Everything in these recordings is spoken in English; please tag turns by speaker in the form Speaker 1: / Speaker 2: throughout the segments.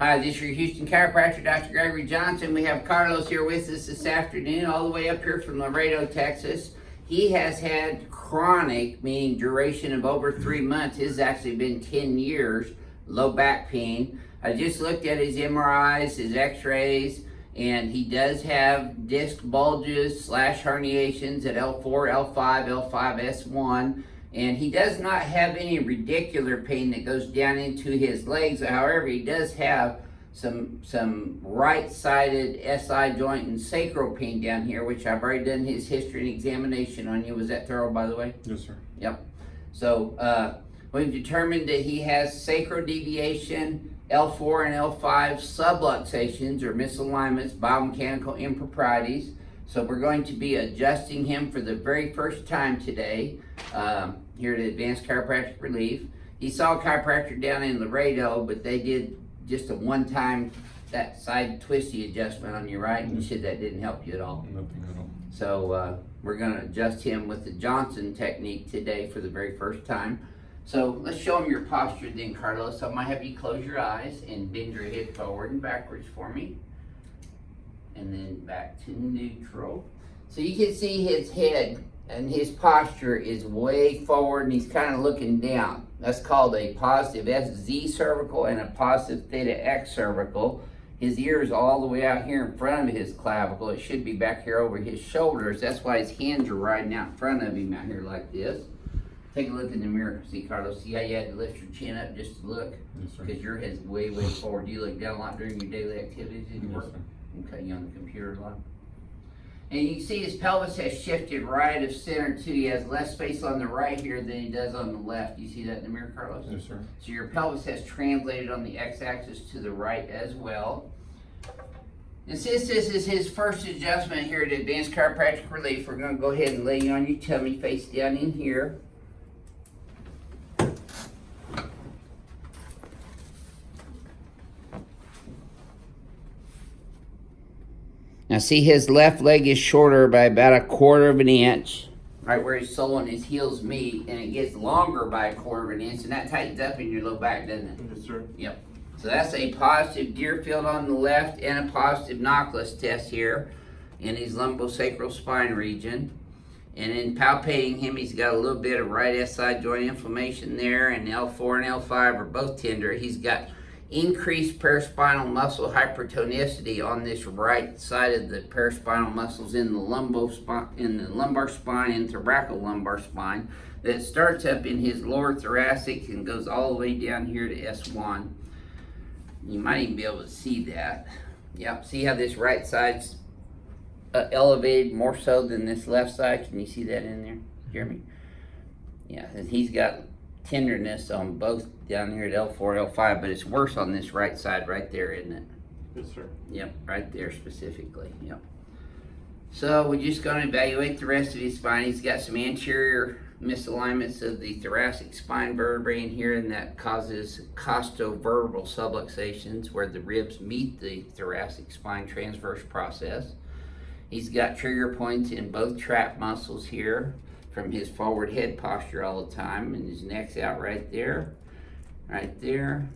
Speaker 1: Hi, this is your Houston chiropractor, Dr. Gregory Johnson. We have Carlos here with us this afternoon, all the way up here from Laredo, Texas. He has had chronic, meaning duration of over 3 months. His has actually been 10 years, low back pain. I just looked at his MRIs, his x-rays, and he does have disc bulges / herniations at L4, L5, L5S1. And he does not have any radicular pain that goes down into his legs. However, he does have some right-sided SI joint and sacral pain down here, which I've already done his history and examination on you. Was that thorough, by the way?
Speaker 2: Yes, sir.
Speaker 1: Yep. So we've determined that he has sacral deviation, L4 and L5 subluxations or misalignments, biomechanical improprieties. So we're going to be adjusting him for the very first time today here at Advanced Chiropractic Relief. He saw a chiropractor down in Laredo, but they did just a one-time that side twisty adjustment on you, right? And you said that didn't help you at all.
Speaker 2: Nothing at all.
Speaker 1: So we're going to adjust him with the Johnson technique today for the very first time. So let's show him your posture then, Carlos. I might have you close your eyes and bend your head forward and backwards for me. And then back to neutral. So you can see his head and his posture is way forward and he's kind of looking down. That's called a positive SZ cervical and a positive theta X cervical. His ear is all the way out here in front of his clavicle. It should be back here over his shoulders. That's why his hands are riding out in front of him out here like this. Take a look in the mirror. See, Carlos, see how you had to lift your chin up just to look?
Speaker 2: Yes, sir.
Speaker 1: Because your head's way, way forward. Do you look down a lot during your daily activities in your
Speaker 2: Yes,
Speaker 1: work?
Speaker 2: sir.
Speaker 1: Okay, you on the computer a lot. And you can see his pelvis has shifted right of center too. He has less space on the right here than he does on the left. You see that in the mirror, Carlos?
Speaker 2: Yes, sir.
Speaker 1: So your pelvis has translated on the x-axis to the right as well. And since this is his first adjustment here at Advanced Chiropractic Relief, we're going to go ahead and lay you on your tummy face down in here. Now see, his left leg is shorter by about 1/4 of an inch, right where his sole and his heels meet, and it gets longer by 1/4 of an inch, and that tightens up in your low back, doesn't it?
Speaker 2: Yes, sir.
Speaker 1: Yep. So that's a positive Deerfield on the left and a positive Knockles test here in his lumbosacral spine region. And in palpating him, he's got a little bit of right SI joint inflammation there, and L4 and L5 are both tender. He's got increased paraspinal muscle hypertonicity on this right side of the paraspinal muscles in the lumbar spine and thoracolumbar spine that starts up in his lower thoracic and goes all the way down here to S1. You might even be able to see that. Yep, see how this right side's elevated more so than this left side? Can you see that in there, Jeremy? Yeah, and he's got tenderness on both down here at L4, L5, but it's worse on this right side right there, isn't it?
Speaker 2: Yes, sir.
Speaker 1: Yep, right there specifically, yep. So we're just going to evaluate the rest of his spine. He's got some anterior misalignments of the thoracic spine vertebrae in here, and that causes costovertebral subluxations where the ribs meet the thoracic spine transverse process. He's got trigger points in both trap muscles here from his forward head posture all the time, and his neck's out right there, and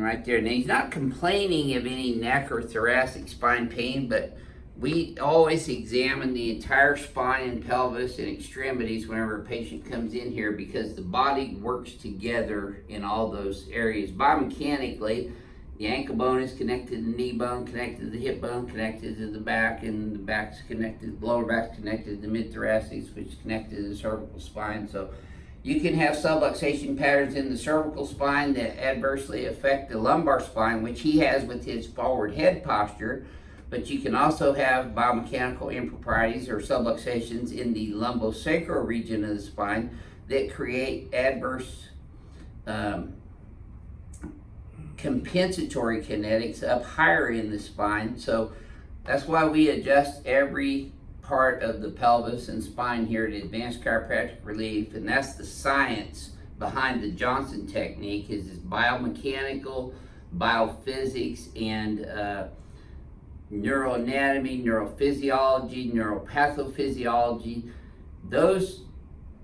Speaker 1: right there. Now he's not complaining of any neck or thoracic spine pain, but we always examine the entire spine and pelvis and extremities whenever a patient comes in here because the body works together in all those areas. Biomechanically, the ankle bone is connected to the knee bone, connected to the hip bone, connected to the back, and the back's connected, the lower back's connected to the mid-thoracics, which is connected to the cervical spine. So you can have subluxation patterns in the cervical spine that adversely affect the lumbar spine, which he has with his forward head posture, but you can also have biomechanical improprieties or subluxations in the lumbosacral region of the spine that create adverse compensatory kinetics up higher in the spine. So that's why we adjust every part of the pelvis and spine here at Advanced Chiropractic Relief, and that's the science behind the Johnson technique is biomechanical, biophysics, and neuroanatomy, neurophysiology, neuropathophysiology. Those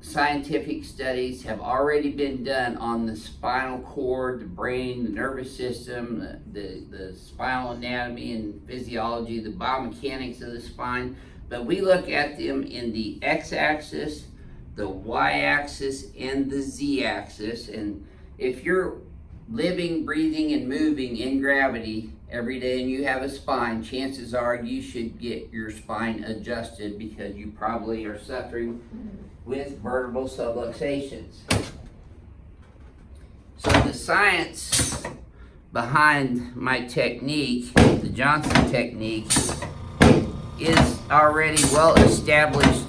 Speaker 1: scientific studies have already been done on the spinal cord, the brain, the nervous system, the spinal anatomy and physiology, the biomechanics of the spine. But we look at them in the x-axis, the y-axis, and the z-axis. And if you're living, breathing, and moving in gravity every day and you have a spine, chances are you should get your spine adjusted because you probably are suffering with vertebral subluxations. So the science behind my technique, the Johnson technique, is already well established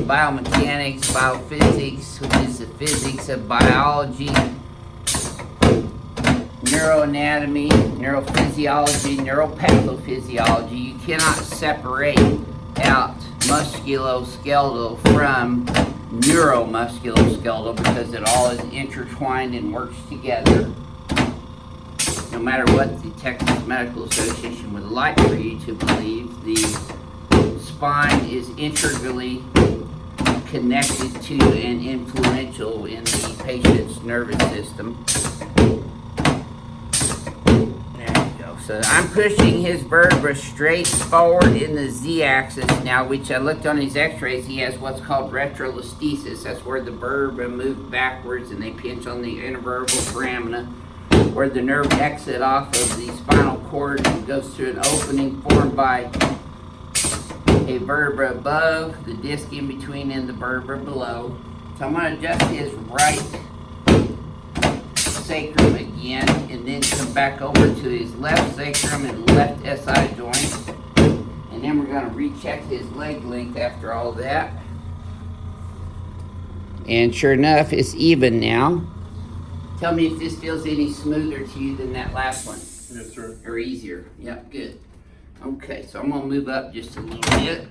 Speaker 1: biomechanics, biophysics, which is the physics of biology, neuroanatomy, neurophysiology, neuropathophysiology. You cannot separate out musculoskeletal from neuromusculoskeletal because it all is intertwined and works together. No matter what the Texas Medical Association would like for you to believe, the spine is integrally connected to and influential in the patient's nervous system. So I'm pushing his vertebra straight forward in the z-axis now, which I looked on his x-rays. He has what's called retrolisthesis. That's where the vertebra move backwards and they pinch on the intervertebral foramina, where the nerve exit off of the spinal cord and goes through an opening formed by a vertebra above, the disc in between, and the vertebra below. So I'm going to adjust his right sacrum again, and then come back over to his left sacrum and left SI joint. And then we're going to recheck his leg length after all that. And sure enough, it's even now. Tell me if this feels any smoother to you than that last one.
Speaker 2: Yes, sir.
Speaker 1: Or easier. Yep, good. Okay, so I'm going to move up just a little bit.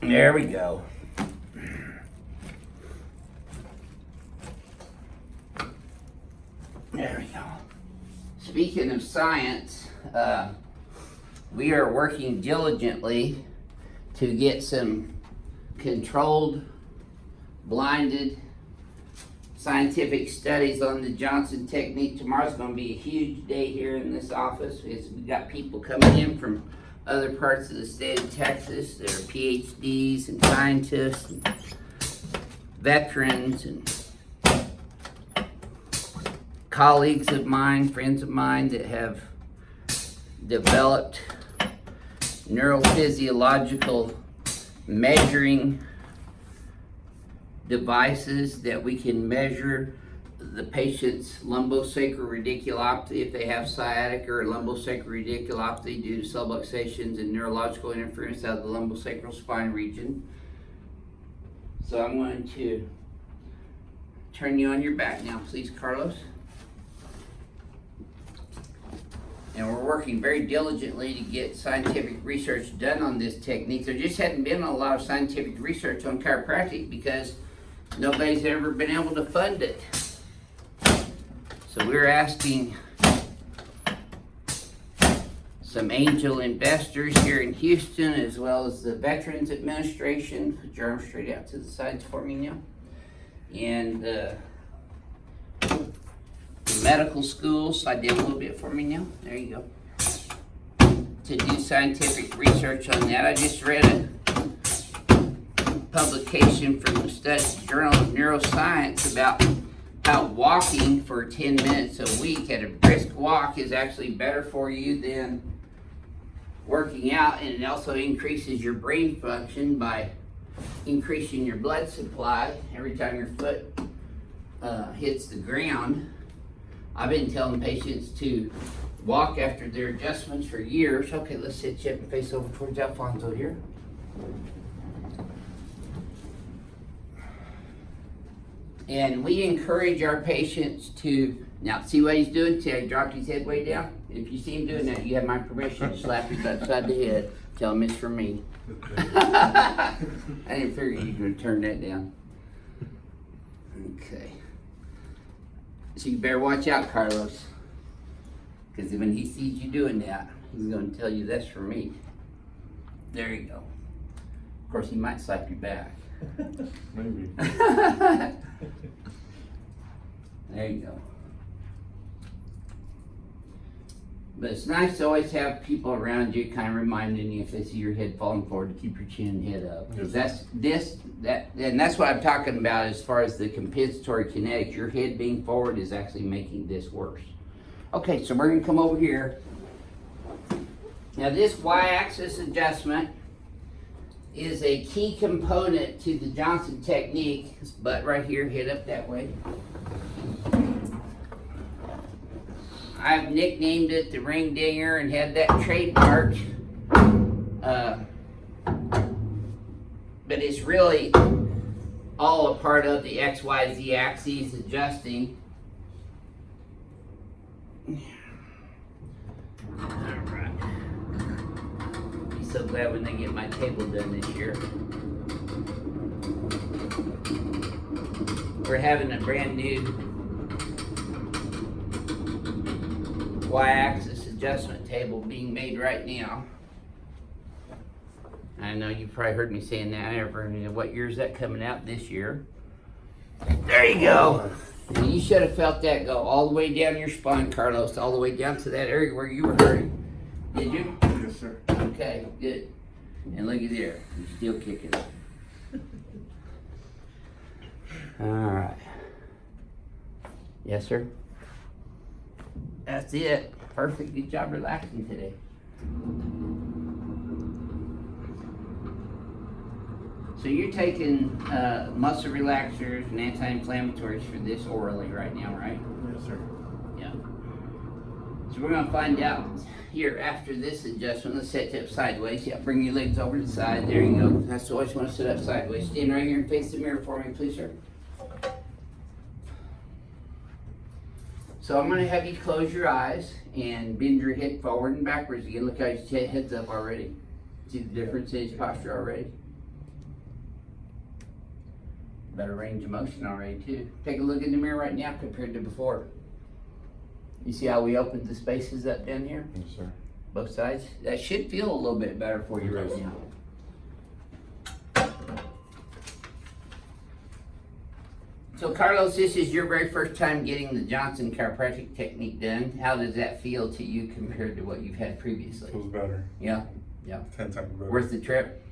Speaker 1: There we go. There we go. Speaking of science, we are working diligently to get some controlled, blinded scientific studies on the Johnson technique. Tomorrow's going to be a huge day here in this office. We've got people coming in from other parts of the state of Texas. There are PhDs and scientists and veterans and colleagues of mine, friends of mine that have developed neurophysiological measuring devices that we can measure the patient's lumbosacral radiculopathy if they have sciatica or lumbosacral radiculopathy due to subluxations and neurological interference out of the lumbosacral spine region. So I'm going to turn you on your back now, please, Carlos. And we're working very diligently to get scientific research done on this technique. There just hadn't been a lot of scientific research on chiropractic because nobody's ever been able to fund it. So we're asking some angel investors here in Houston, as well as the Veterans Administration. Put your arm straight out to the sides for me now. And the medical school, slide down a little bit for me now. There you go. To do scientific research on that. I just read a publication from the Journal of Neuroscience about how walking for 10 minutes a week at a brisk walk is actually better for you than working out, and it also increases your brain function by increasing your blood supply every time your foot hits the ground. I've been telling patients to walk after their adjustments for years. Okay, let's sit chip and face over towards Alfonso here. And we encourage our patients to, now see what he's doing? See how he dropped his head way down? If you see him doing that, you have my permission to slap him upside the head. Tell him it's for me. I didn't figure you were going to turn that down. Okay. So you better watch out, Carlos. Because when he sees you doing that, he's going to tell you that's for me. There you go. Of course, he might slap you back.
Speaker 2: Maybe.
Speaker 1: There you go. But it's nice to always have people around you kind of reminding you if they see your head falling forward to keep your chin and head up.
Speaker 2: Yes.
Speaker 1: And that's what I'm talking about as far as the compensatory kinetics. Your head being forward is actually making this worse. Okay, so we're gonna come over here. Now this Y-axis adjustment is a key component to the Johnson technique. This butt right here, head up that way. I've nicknamed it the ring dinger and had that trademarked. But it's really all a part of the XYZ axes adjusting. Alright. Be so glad when they get my table done this year. We're having a brand new Y-axis adjustment table being made right now. I know you've probably heard me saying that ever. What year is that coming out? This year. There you go. And you should have felt that go all the way down your spine, Carlos, all the way down to that area where you were hurting. Did you?
Speaker 2: Yes, sir.
Speaker 1: Okay, good. And look at there, you're still kicking. All right. Yes, sir. That's it. Perfect. Good job relaxing today. So you're taking muscle relaxers and anti-inflammatories for this orally right now, right?
Speaker 2: Yes, sir.
Speaker 1: Yeah. So we're going to find out here after this adjustment. Let's set you up sideways. Yeah, bring your legs over to the side. There you go. That's always want to sit up sideways. Stand right here and face the mirror for me, please, sir. So I'm going to have you close your eyes and bend your head forward and backwards again. Look how your head's up already. See the difference in his posture already? Better range of motion already too. Take a look in the mirror right now compared to before. You see how we opened the spaces up down here?
Speaker 2: Yes, sir.
Speaker 1: Both sides? That should feel a little bit better for you right now. So Carlos, this is your very first time getting the Johnson chiropractic technique done. How does that feel to you compared to what you've had previously?
Speaker 2: Feels better.
Speaker 1: Yeah? Yeah.
Speaker 2: 10 times better.
Speaker 1: Worth the trip?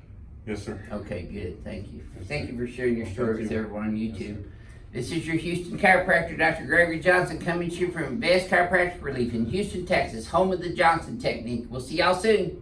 Speaker 2: Yes, sir.
Speaker 1: Okay, good. Thank you.
Speaker 2: Yes,
Speaker 1: Thank
Speaker 2: sir.
Speaker 1: you for sharing your story
Speaker 2: Thank
Speaker 1: with
Speaker 2: you.
Speaker 1: everyone on
Speaker 2: Yes,
Speaker 1: YouTube.
Speaker 2: sir.
Speaker 1: This is your Houston chiropractor, Dr. Gregory Johnson, coming to you from Best Chiropractic Relief in Houston, Texas, home of the Johnson technique. We'll see y'all soon.